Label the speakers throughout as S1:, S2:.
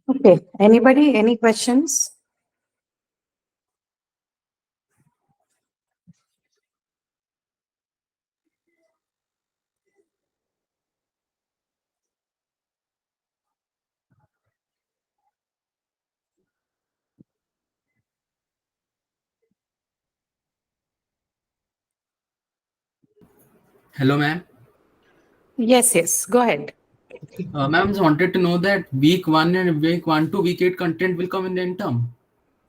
S1: Okay. Anybody? Any questions?
S2: Hello, ma'am.
S1: Yes, yes. Go ahead.
S2: Ma'am, just wanted to know that week 1 and week 1 to week 8 content will come in the interim.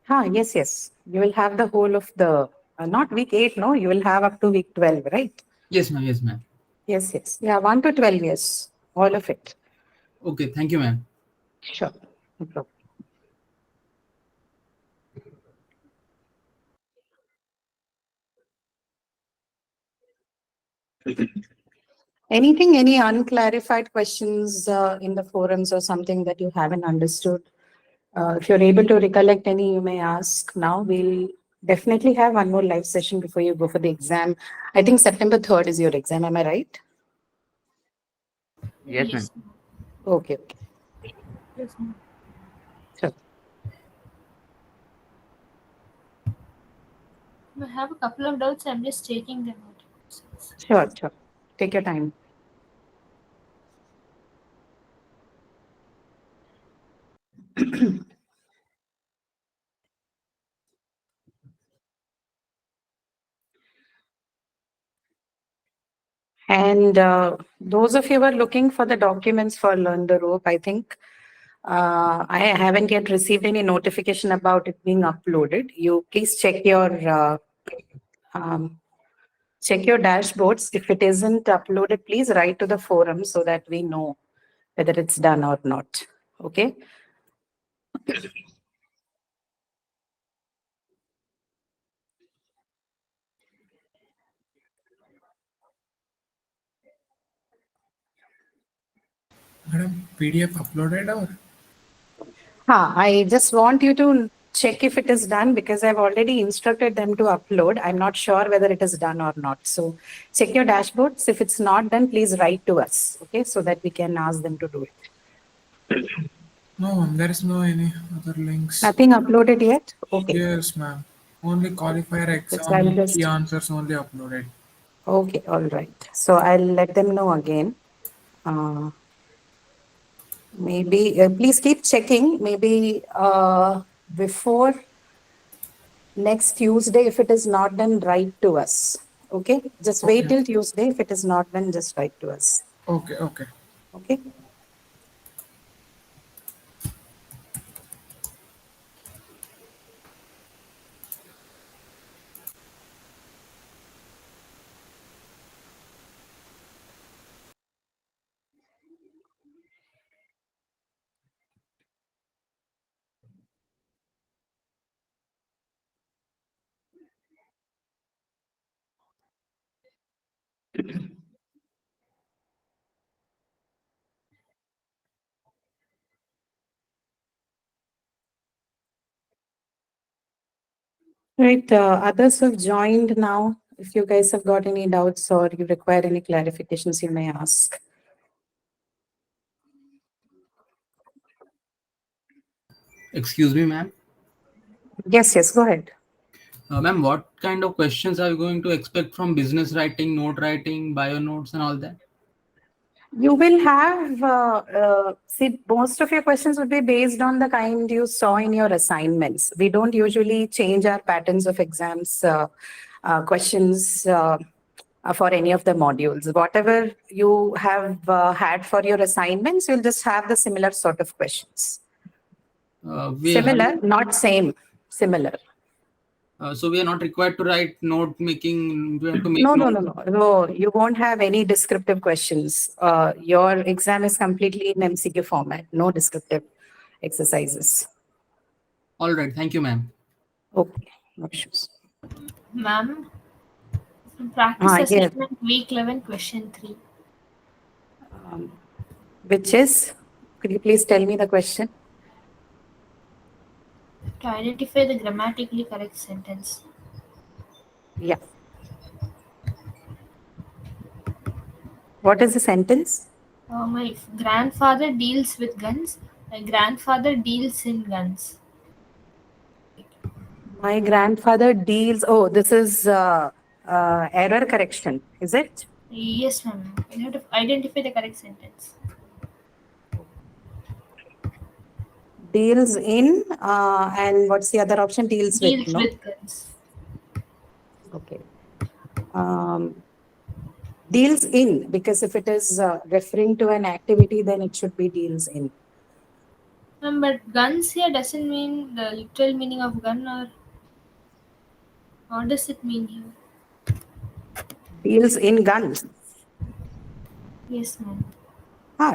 S1: Yes, yes. You will have the whole of the, not week 8, no, you will have up to week 12, right?
S2: Yes, ma'am. Yes, ma'am.
S1: Yes, yes. Yeah, 1 to 12, yes. All of it.
S2: Okay, thank you, ma'am.
S1: Sure. No problem. Anything, any unclarified questions in the forums or something that you haven't understood? If you're able to recollect any, you may ask now. We'll definitely have one more live session before you go for the exam. I think September 3rd is your exam. Am I right?
S3: Yes, ma'am.
S1: Okay, okay.
S4: Yes, ma'am.
S1: Sure.
S4: I have a couple of doubts. I'm just taking them out.
S1: Sure, sure. Take your time. And those of you who are looking for the documents for Learn the Rope, I think I haven't yet received any notification about it being uploaded. You please check your dashboards. If it isn't uploaded, please write to the forum so that we know whether it's done or not. Okay.
S5: Madam, PDF uploaded or?
S1: I just want you to check if it is done because I've already instructed them to upload. I'm not sure whether it is done or not. So check your dashboards. If it's not done, please write to us, okay, so that we can ask them to do it.
S5: No, ma'am, there is no any other links.
S1: Nothing uploaded yet? Okay.
S5: Yes, ma'am. Only qualifier
S1: Just I'll
S5: exam
S1: just,
S5: key answers only uploaded.
S1: okay, all right. So I'll let them know again. Maybe please keep checking. Maybe before next Tuesday, if it is not done, write to us. Okay, just wait
S5: Okay.
S1: till Tuesday. If it is not done, just write to us.
S5: Okay, okay.
S1: Okay. Right. Others have joined now. If you guys have got any doubts or you require any clarifications, you may ask.
S2: Excuse me, ma'am.
S1: Yes, yes, go ahead.
S2: Ma'am, what kind of questions are you going to expect from business writing, note writing, bio notes, and all that?
S1: You will have, see, most of your questions would be based on the kind you saw in your assignments. We don't usually change our patterns of exams, questions for any of the modules. Whatever you have had for your assignments, you'll just have the similar sort of questions.
S2: We have,
S1: Similar, not same, similar.
S2: so we are not required to write note making. We have to make
S1: No, no,
S2: notes.
S1: no, no, no. You won't have any descriptive questions. Your exam is completely in MCQ format. No descriptive exercises.
S2: All right. Thank you, ma'am.
S1: Okay, no issues.
S4: Ma'am, practice
S1: Yes.
S4: assessment week 11, question 3.
S1: Which is, could you please tell me the question?
S4: To identify the grammatically correct sentence.
S1: Yeah. What is the sentence?
S4: My grandfather deals with guns. My grandfather deals in guns.
S1: My grandfather deals. Oh, this is error correction, is it?
S4: Yes, ma'am. You have to identify the correct sentence.
S1: Deals in, and what's the other option? Deals with,
S4: Deals
S1: no?
S4: with guns.
S1: Okay. Deals in, because if it is referring to an activity, then it should be deals in.
S4: But guns here doesn't mean the literal meaning of gun, or what does it mean here?
S1: Deals in guns.
S4: Yes, ma'am.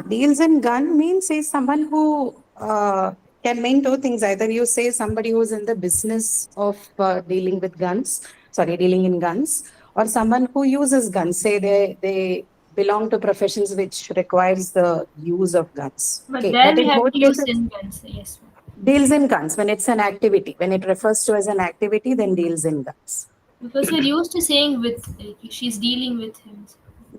S1: Deals in gun means is someone who can mean two things. Either you say somebody who's in the business of dealing in guns, or someone who uses guns. Say they belong to professions which requires the use of guns.
S4: But
S1: Okay,
S4: there
S1: but
S4: we
S1: in
S4: have
S1: both
S4: to use
S1: cases,
S4: in guns. Yes, ma'am.
S1: deals in guns when it's an activity. When it refers to as an activity, then deals in guns.
S4: Because we're used to saying with, like, she's dealing with him.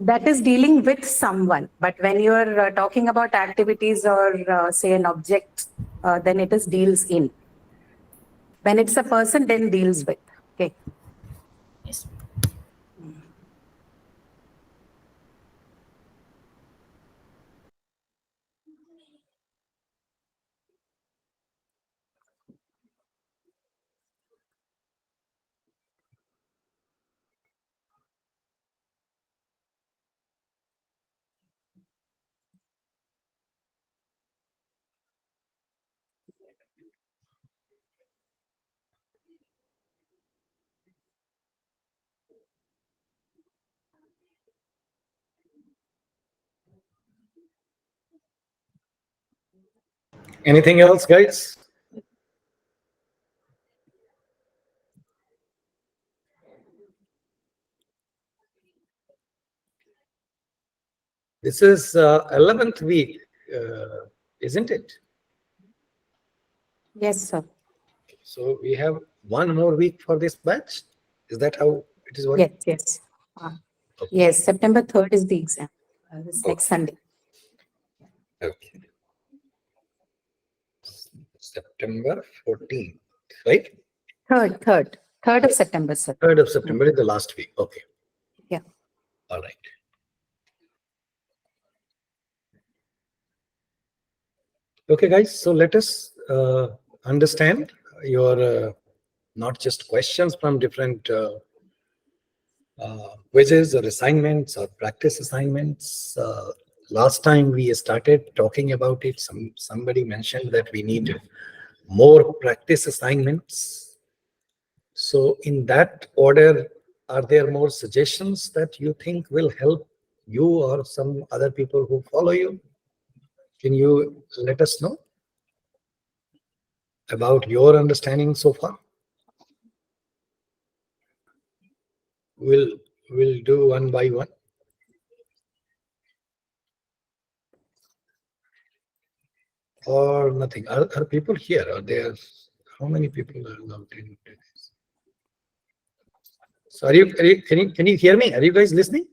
S1: That is dealing with someone. But when you're talking about activities or say an object, then it is deals in. When it's a person, then deals with. Okay.
S4: Yes.
S3: Anything else, guys? This is 11th week, isn't it?
S1: Yes, sir.
S3: So we have one more week for this batch. Is that how it is working?
S1: Yes. Yes, September 3rd is the exam. This next Sunday.
S3: Okay. September 14th, right?
S1: 3rd of September, sir.
S3: 3rd of September is the last week. Okay.
S1: Yeah.
S3: All right. Okay, guys. So let us understand your not just questions from different quizzes or assignments or practice assignments. Last time we started talking about it, somebody mentioned that we need more practice assignments. So in that order, are there more suggestions that you think will help you or some other people who follow you? Can you let us know about your understanding so far? We'll do one by one. Or nothing. Are people here? Are there? How many people are logged in? So can you hear me? Are you guys listening?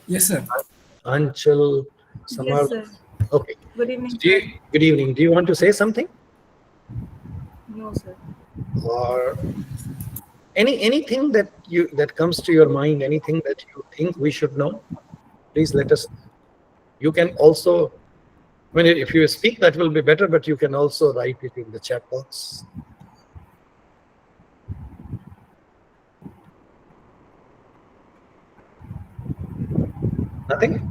S5: Yes, sir.
S3: Anchal, Samar.
S6: Yes, sir.
S3: Okay.
S6: Good evening.
S3: Good evening. Do you want to say something?
S6: No, sir.
S3: Or anything that comes to your mind, anything that you think we should know, please let us know. You can also, if you speak, that will be better, but you can also write it in the chat box. Nothing?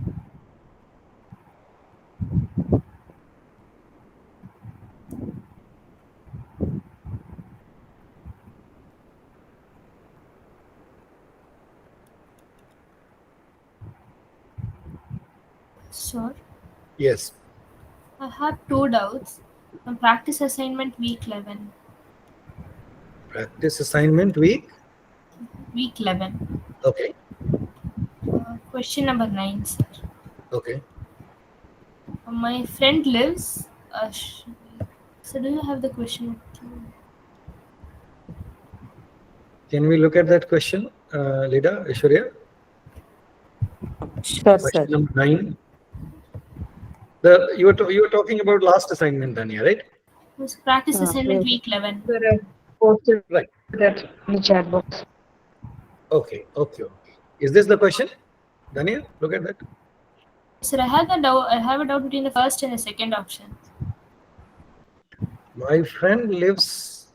S4: Sure.
S3: Yes.
S4: I have two doubts. On practice assignment week 11.
S3: Practice assignment week.
S4: Week 11.
S3: Okay.
S4: Question number 9, sir.
S3: Okay.
S4: My friend lives. So do you have the question?
S3: Can we look at that question, Lida, Aishwarya?
S1: Sure, sir.
S3: Question number 9. You were talking about last assignment, Dania, right?
S4: This practice
S1: Ah,
S4: assignment week 11.
S6: Sir, I posted
S3: Right.
S6: that in the chat box.
S3: Okay. Is this the question, Dania? Look at that.
S4: Sir, I have a doubt between the first and the second option.
S3: My friend lives.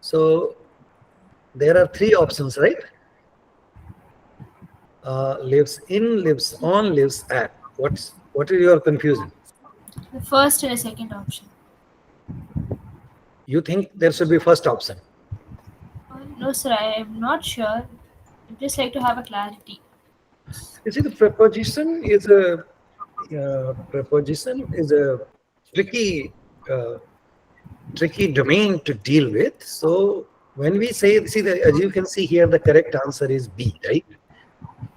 S3: So there are three options, right? Lives in, lives on, lives at. What is your confusion?
S4: The first and the second option.
S3: You think there should be first option?
S4: No, sir, I am not sure. I'd just like to have a clarity.
S3: You see, the preposition is a tricky tricky domain to deal with. So when we say, as you can see here, the correct answer is B, right?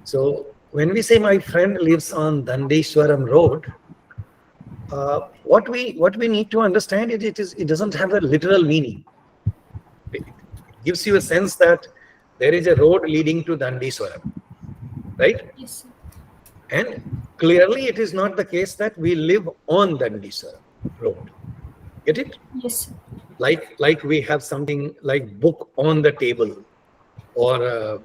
S3: So when we say my friend lives on Dandeshwaram Road, what we need to understand is it doesn't have a literal meaning. It gives you a sense that there is a road leading to Dandeshwaram, right?
S4: Yes, sir.
S3: And clearly it is not the case that we live on Dandeshwaram Road. Get it?
S4: Yes, sir.
S3: Like we have something like book on the table, or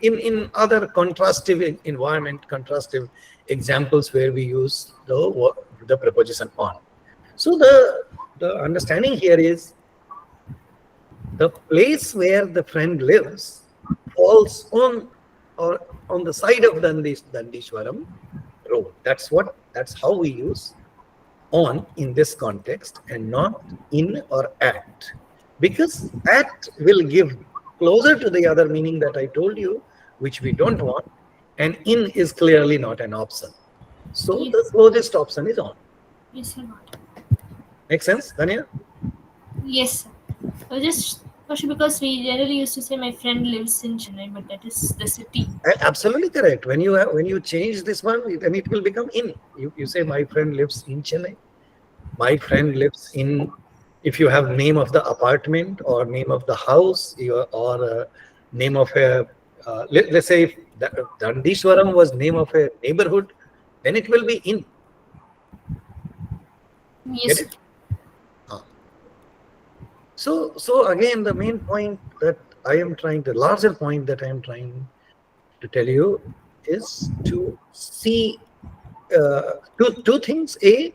S3: in other contrastive environment, contrastive examples where we use the preposition on. So the understanding here is the place where the friend lives falls on or on the side of Dandeshwaram Road. That's how we use on in this context, and not in or at, because at will give closer to the other meaning that I told you, which we don't want, and in is clearly not an option. So
S4: Yes.
S3: the closest option is on.
S4: Yes, sir. Got it.
S3: Make sense, Dania?
S4: Yes, sir. I was just question because we generally used to say my friend lives in Chennai, but that is the city.
S3: Absolutely correct. When you change this one, then it will become in. You say my friend lives in Chennai. My friend lives in. If you have name of the apartment or name of the house, or name of a let's say if Dandeshwaram was name of a neighborhood, then it will be in.
S4: Yes,
S3: Get it? So again, the main point that larger point that I am trying to tell you is to see two things. A,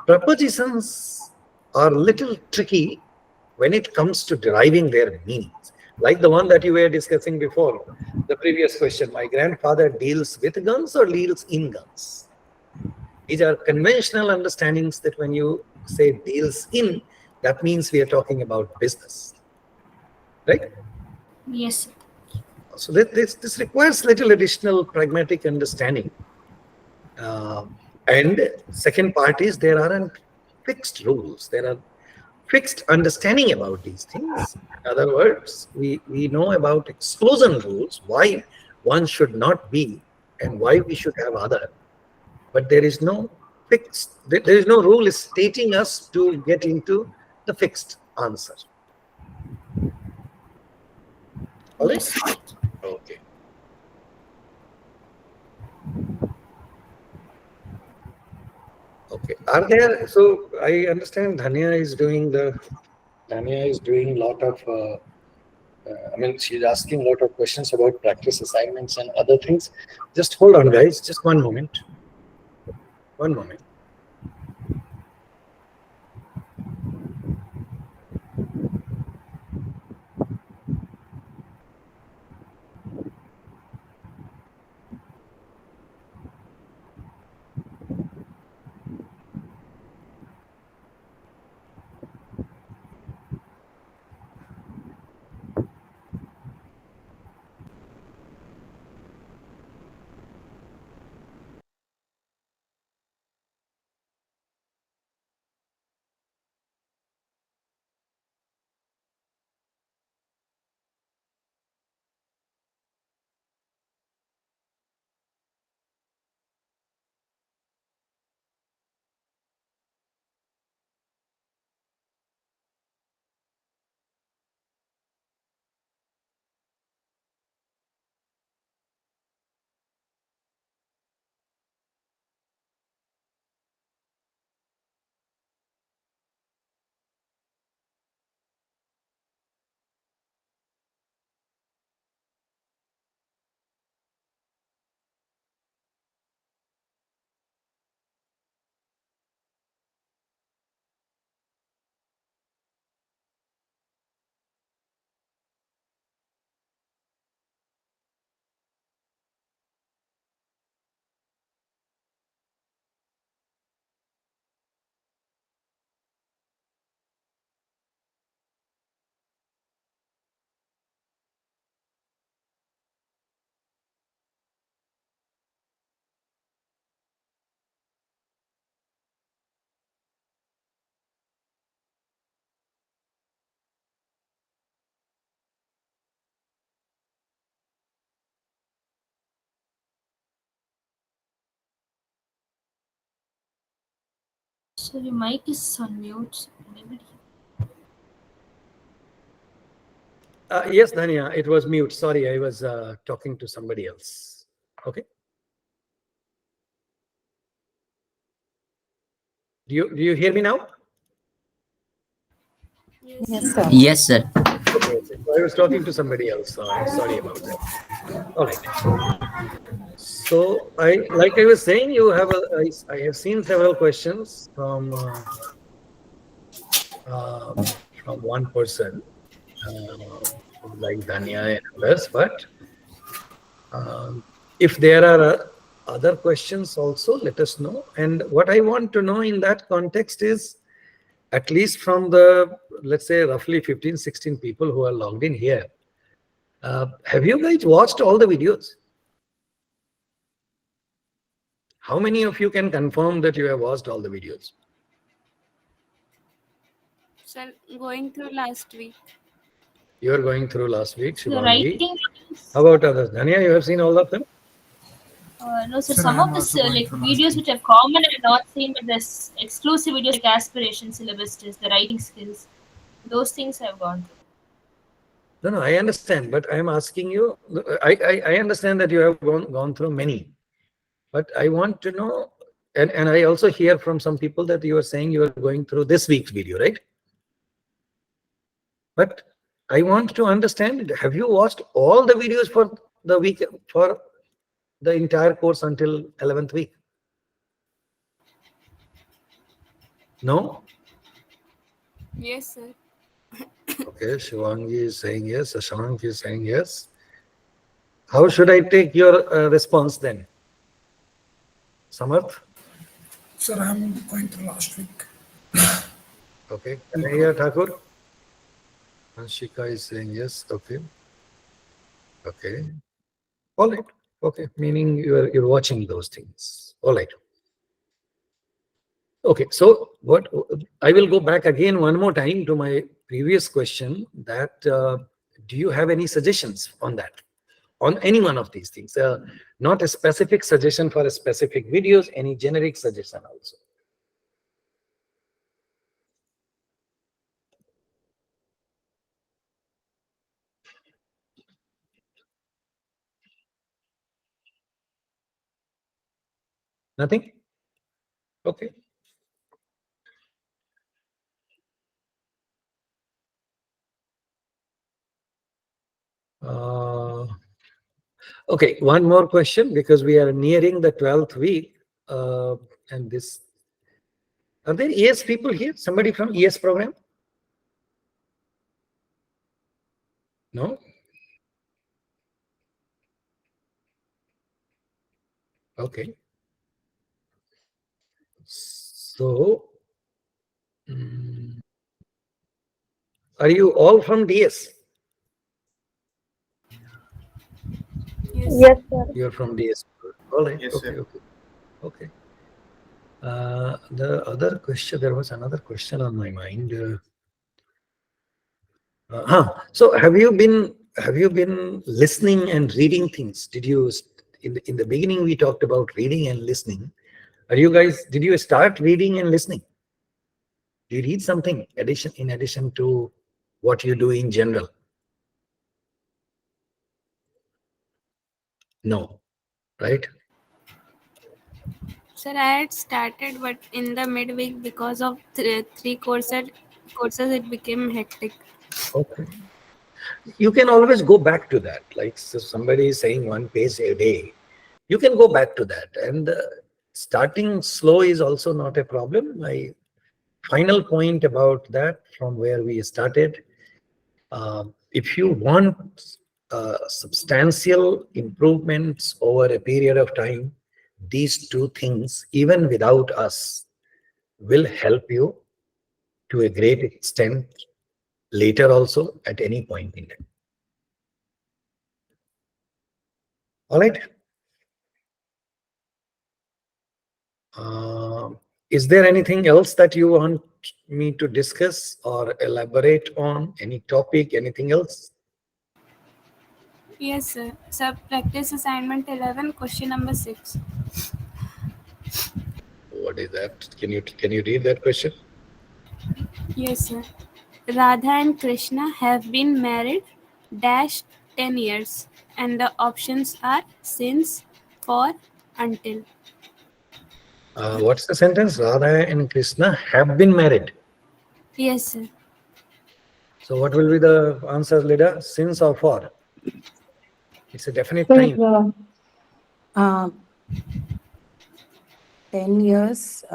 S3: prepositions are little tricky when it comes to deriving their meanings. Like the one that you were discussing before, the previous question, my grandfather deals with guns or deals in guns. These are conventional understandings that when you say deals in, that means we are talking about business, right?
S4: yes, sir.
S3: So this requires little additional pragmatic understanding. And second part is there aren't fixed rules. There are fixed understanding about these things. In other words, we know about exclusion rules, why one should not be and why we should have other. But there is no there is no rule stating us to get into the fixed answer. All right?
S4: Yes, sir.
S3: Okay. Okay. Are there, so I understand Dhania is doing lot of, I mean, she's asking a lot of questions about practice assignments and other things. Just hold on, guys. Just one moment. One moment.
S4: So your mic is on mute. Maybe.
S3: Yes, Dhanya, it was mute. Sorry, I was talking to somebody else. Okay. Do you hear me now?
S1: Yes, sir.
S7: Yes, sir.
S3: Okay. So I was talking to somebody else. So I'm sorry about that. All right. So like I was saying, I have seen several questions from one person, like Dhanya and others, but if there are other questions also, let us know. And what I want to know in that context is, at least from the, let's say, roughly 15, 16 people who are logged in here, have you guys watched all the videos? How many of you can confirm that you have watched all the videos?
S8: Sir, going through last week.
S3: You are going through last week,
S4: The
S3: Shivangi.
S4: writing.
S3: How about others? Dhanya, you have seen all of them?
S4: No, sir.
S5: Sir,
S4: Some
S5: I'm
S4: of this
S5: also going
S4: like
S5: through last
S4: videos
S5: week.
S4: which are common and not seen, but there's exclusive videos like aspiration syllabus test, the writing skills. Those things I've gone through.
S3: No, I understand, but I'm asking you, I understand that you have gone through many, but I want to know, and I also hear from some people that you are saying you are going through this week's video, right? But I want to understand, have you watched all the videos for the week, for the entire course until 11th week? No?
S8: Yes, sir.
S3: Okay, Shivangi is saying yes, Ashank is saying yes. How should I take your response then? Samarth?
S5: Sir, I'm going through last week.
S3: Okay. Kanhaiya Thakur? Anshika is saying yes. Okay. Okay. All right. Okay. Meaning you're watching those things. All right. Okay. So what I will go back again one more time to my previous question, that do you have any suggestions on that? On any one of these things? Not a specific suggestion for a specific videos, any generic suggestion also. Nothing? Okay. Okay, one more question, because we are nearing the 12th week. And this, are there ES people here? Somebody from ES program? No? Okay. So, are you all from DS?
S8: Yes.
S6: Yes, sir.
S3: You're from DS. All right.
S9: Yes,
S3: Okay.
S9: sir.
S3: Okay. The other question, there was another question on my mind. So have you been listening and reading things? Did you, in the beginning we talked about reading and listening. Did you start reading and listening? Do you read something in addition to what you do in general? No, right?
S8: Sir, I had started, but in the midweek, because of three courses, it became hectic.
S3: Okay. You can always go back to that. Like, so somebody is saying 1 page a day, you can go back to that. And starting slow is also not a problem. My final point about that, from where we started, if you want substantial improvements over a period of time, these two things, even without us, will help you to a great extent later also, at any point in time. All right. Is there anything else that you want me to discuss or elaborate on? Any topic, anything else?
S8: Yes, sir. Sir, practice assignment 11, question number 6.
S3: What is that? Can you read that question?
S8: Yes, sir. Radha and Krishna have been married dash 10 years, and the options are since, for, until.
S3: What's the sentence? Radha and Krishna have been married.
S8: Yes, sir.
S3: So what will be the answer, Lida? Since or for? It's a definite
S6: Sir,
S3: time.
S1: Uh, 10 years.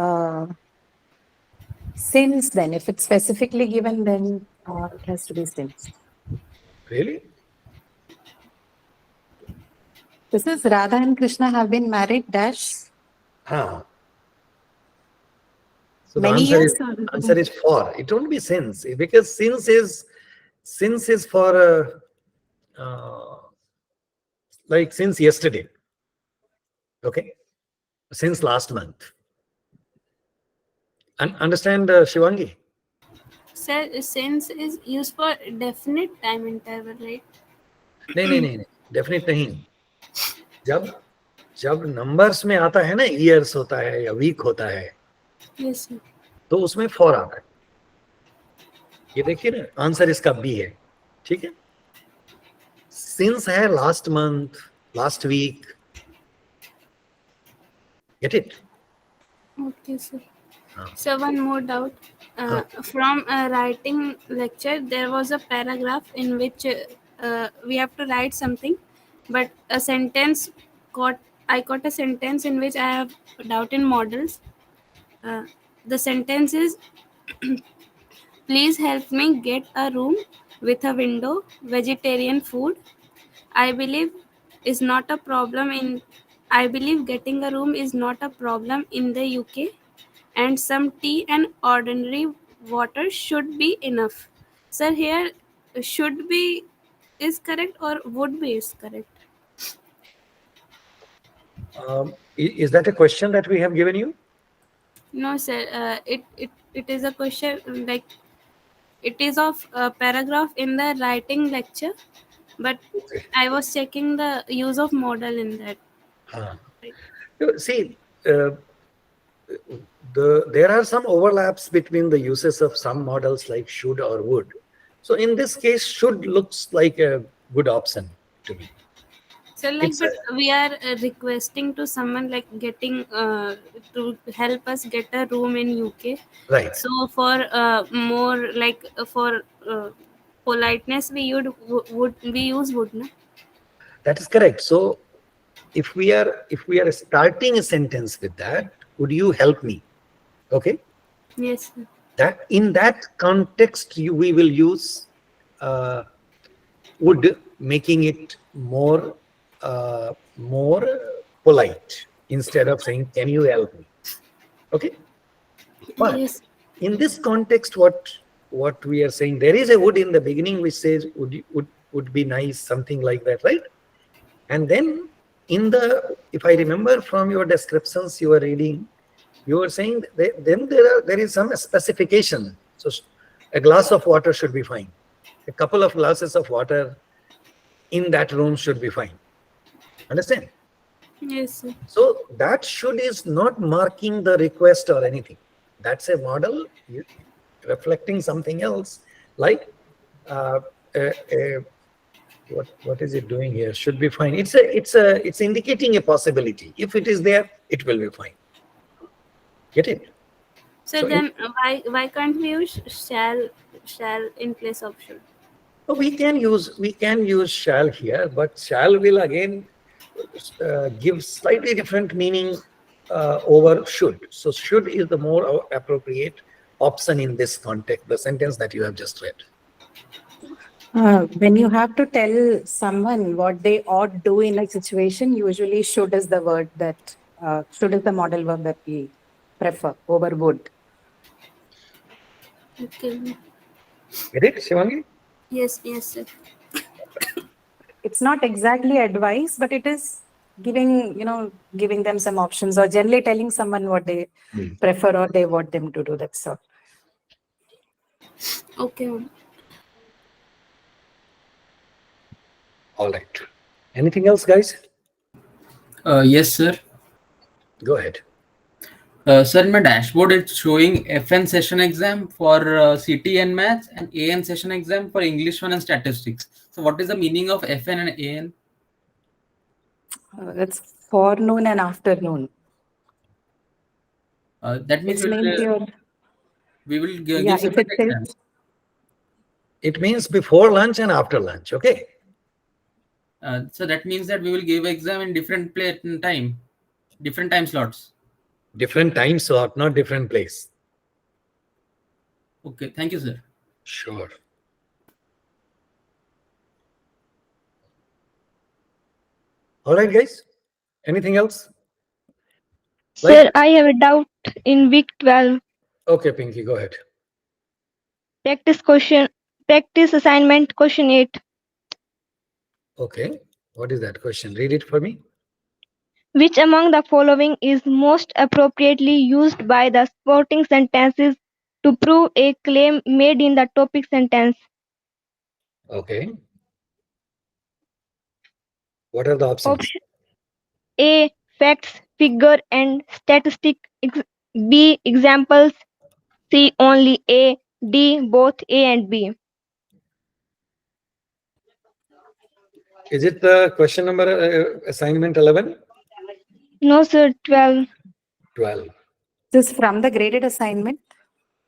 S1: Since then, if it's specifically given, then it has to be since.
S3: Really?
S1: This is Radha and Krishna have been married dash
S3: So the
S1: many
S3: answer
S1: years.
S3: is for. It won't be since, because since is for like since yesterday. Okay, since last month. Understand, Shivangi?
S8: Sir, since is used for definite time interval, right?
S3: नहीं, definite नहीं. जब numbers में आता है ना, years होता है या वीक होता है,
S8: Yes, sir.
S3: तो उसमें फॉर आता है. ये देखिए ना, आंसर इसका बी है. ठीक है. सिंस है last month, last week. Get it?
S8: Okay, sir.
S3: हाँ.
S8: So one more doubt. From a writing lecture, there was a paragraph in which we have to write something, but a sentence I got a sentence in which I have doubt in models. The sentence is, please help me get a room with a window, vegetarian food. I believe is not a problem in. I believe getting a room is not a problem in the UK, and some tea and ordinary water should be enough. Sir, here should be is correct or would be is correct?
S3: Is that a question that we have given you?
S8: No, sir. It is a question like it is of a paragraph in the writing lecture, but I was checking the use of model in that.
S3: See, there are some overlaps between the uses of some models like should or would. So in this case, should looks like a good option to me.
S8: So like,
S3: It's
S8: but we are requesting to someone like getting to help us get a room in UK.
S3: Right.
S8: So for more like for politeness, we would we use would, no?
S3: That is correct. So if we are starting a sentence with that, would you help me? Okay.
S8: Yes, sir.
S3: That in that context, we will use would, making it more polite instead of saying, "Can you help me?" Okay. But
S8: Yes.
S3: in this context, what we are saying, there is a would in the beginning which says would be nice, something like that, right? And then if I remember from your descriptions you were reading, you were saying then there is some specification. So a glass of water should be fine. A couple of glasses of water in that room should be fine. Understand?
S8: Yes, sir.
S3: So that should is not marking the request or anything. That's a model reflecting something else, like what is it doing here? Should be fine. It's indicating a possibility. If it is there, it will be fine. Get it?
S8: So then why can't we use shall in place of should?
S3: We can use shall here, but shall will again give slightly different meaning over should. So should is the more appropriate option in this context, the sentence that you have just read.
S1: When you have to tell someone what they ought do in a situation, usually should is the word that should is the model verb that we prefer over would.
S8: Okay.
S3: Get it, Shivangi?
S8: Yes, sir.
S1: It's not exactly advice, but it is giving them some options, or generally telling someone what they prefer or they want them to do. That's all.
S8: Okay.
S3: All right. Anything else, guys?
S2: Yes, sir.
S3: Go ahead.
S2: Sir, in my dashboard, it's showing FN session exam for CT and maths and AN session exam for English 1 and statistics. So what is the meaning of FN and AN?
S1: It's forenoon and afternoon.
S2: That means
S1: It's meant your,
S2: we will give
S1: yeah, if
S2: separate
S1: it
S2: exams.
S1: is,
S3: It means before lunch and after lunch, okay?
S2: So that means that we will give exam in different different time slots.
S3: Different time slot, not different place.
S2: Okay, thank you, sir.
S3: Sure. All right, guys. Anything else?
S6: Sir, I have a doubt in week 12.
S3: Okay, Pinky, go ahead.
S6: Practice assignment question 8.
S3: Okay. What is that question? Read it for me.
S6: Which among the following is most appropriately used by the supporting sentences to prove a claim made in the topic sentence?
S3: Okay. What are the options?
S6: Option A. Facts, figure, and statistic. B. Examples. C. Only A. D. Both A and B.
S3: Is it the question number assignment 11?
S6: No, sir. 12.
S3: 12.
S1: this is from the graded assignment.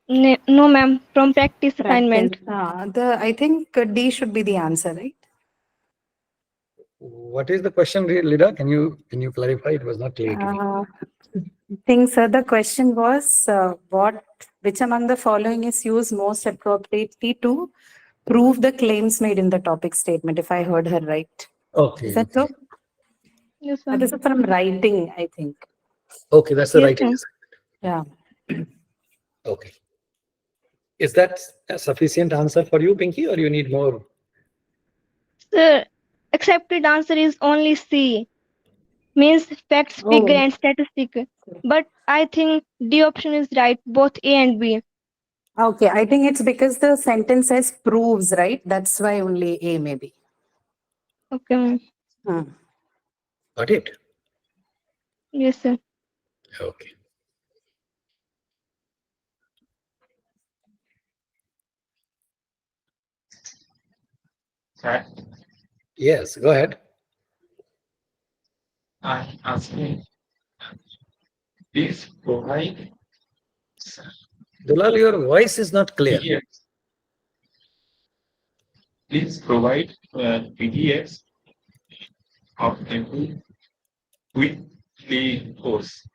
S6: No, ma'am. From practice assignment.
S1: I think D should be the answer, right?
S3: What is the question, Lida? Can you clarify? It was not clear to me.
S1: I think, sir, the question was which among the following is used most appropriately to prove the claims made in the topic statement, if I heard her right.
S3: Okay.
S1: Is that so?
S6: Yes, sir.
S1: This is from writing, I think.
S3: Okay, that's the
S6: Yes,
S3: right
S6: ma'am.
S3: answer.
S1: Yeah.
S3: Okay. Is that a sufficient answer for you, Pinky, or you need more?
S6: Sir, accepted answer is only C. Means facts, figure,
S1: Oh.
S6: and statistic. But I think D option is right. Both A and B.
S1: Okay, I think it's because the sentence says proves, right? That's why only A maybe.
S6: Okay, ma'am.
S3: Got it?
S6: Yes, sir.
S3: Okay.
S7: Sir,
S3: Yes, go ahead.
S7: I'm asking, please provide
S3: Dulal, your voice is not clear.
S7: PDFs. Please provide PDFs of every weekly course.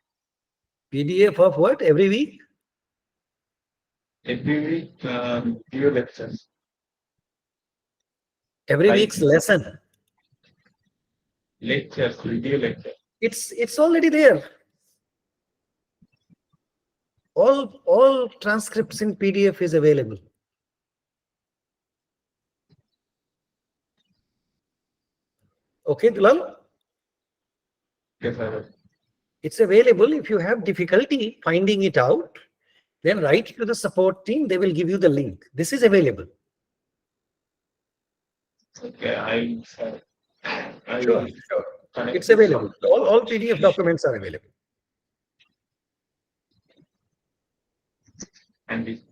S3: PDF of what? Every week?
S7: Every week, video lectures.
S3: Every
S7: Right.
S3: week's lesson.
S7: Lectures, video lecture.
S3: It's already there. All transcripts in PDF is available. Okay, Dulal?
S7: Yes, sir.
S3: It's available. If you have difficulty finding it out, then write to the support team. They will give you the link. This is available.
S7: Okay, I
S3: Sure,
S7: will
S3: sure.
S7: connect
S3: It's
S7: with
S3: available. All PDF documents are available.
S7: and it-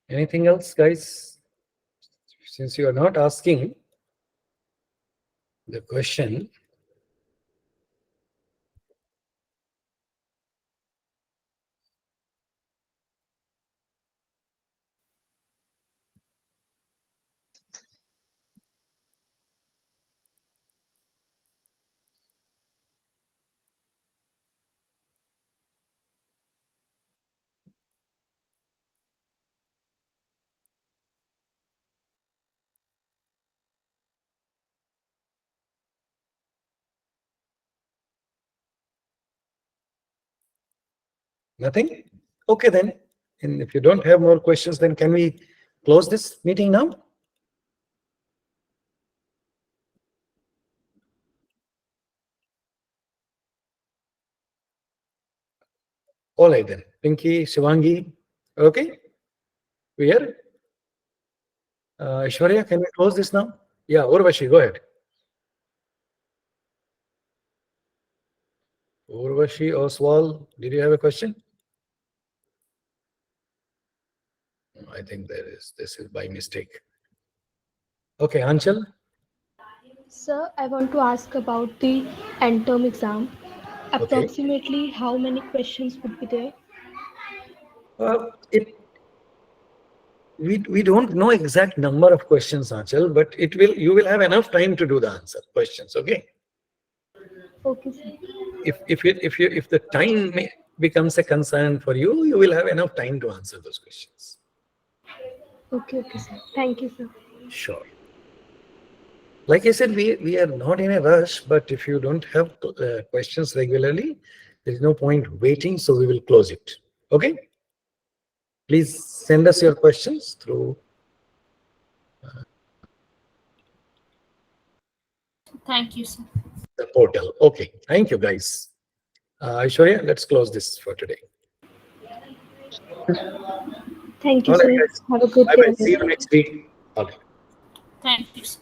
S3: Anything else, guys? Since you are not asking the question, nothing? Okay, then. And if you don't have more questions, then can we close this meeting now? All right, then. Pinky, Shivangi, okay? We here? Aishwarya, can we close this now? Yeah, Urvashi, go ahead. Urvashi Oswal, did you have a question? I think this is by mistake. Okay, Anchal.
S9: Sir, I want to ask about the end term exam. Approximately how many questions would be there?
S3: We don't know exact number of questions, Anchal, but you will have enough time to do the answer questions. Okay.
S9: Okay, sir.
S3: If the time becomes a concern for you, you will have enough time to answer those questions.
S9: Okay, sir. Thank you, sir.
S3: Sure. Like I said, we are not in a rush, but if you don't have questions regularly, there is no point waiting, so we will close it. Okay? Please send us your questions through.
S4: Thank you, sir.
S3: The portal. Okay. Thank you, guys. Aishwarya, let's close this for today.
S9: Thank you,
S3: All right,
S9: sir.
S3: guys.
S9: Have a good
S3: Bye-bye.
S9: day.
S3: See you next week. All right.
S4: Thank you, sir.